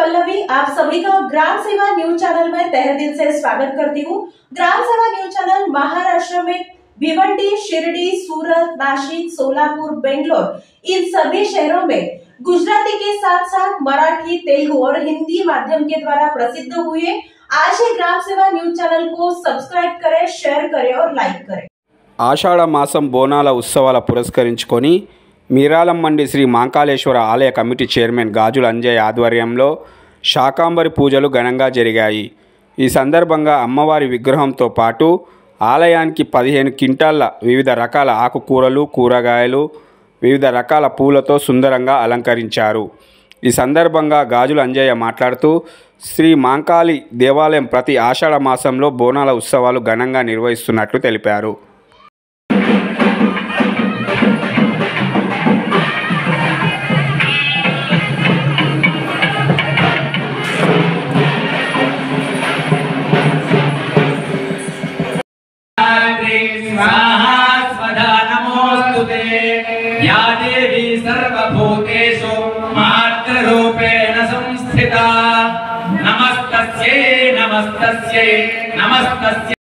पल्लवी, आप सभी का ग्राम सेवा न्यूज चैनल में तहे दिल से स्वागत करती हूँ। ग्राम सेवा न्यूज चैनल महाराष्ट्र में भिवंडी, शिरडी, सूरत, नासिक, सोलापुर, बेंगलोर इन सभी शहरों में गुजराती के साथ साथ मराठी, तेलुगु और हिंदी माध्यम के द्वारा प्रसिद्ध हुए। आज ही ग्राम सेवा न्यूज चैनल को सब्सक्राइब करें, शेयर करें और लाइक करें। ఆషాఢ మాసం బోనాల ఉత్సవాల పురస్కరించుకొని మీరాలంమండి శ్రీ మాంకాళేశ్వర ఆలయ కమిటీ చైర్మన్ గాజుల అంజయ్య ఆధ్వర్యంలో శాకాంబరి పూజలు ఘనంగా జరిగాయి। ఈ సందర్భంగా అమ్మవారి విగ్రహంతో పాటు ఆలయానికి 15 క్వింటాళ్ల వివిధ రకాల ఆకుకూరలు, కూరగాయలు, వివిధ రకాల పూలతో సుందరంగా అలంకరించారు। ఈ సందర్భంగా గాజుల అంజయ్య మాట్లాడుతూ శ్రీ మాంకాళి దేవాలయం ప్రతి ఆషాఢ మాసంలో బోనాల ఉత్సవాలు ఘనంగా నిర్వహిస్తున్నట్లు తెలిపారు। स्वाहा स्वधा नमोस्तुते या देवी सर्वभूतेषु मातृरूपेण संस्थिता नमस्तस्यै नमस्तस्यै नमस्तस्यै।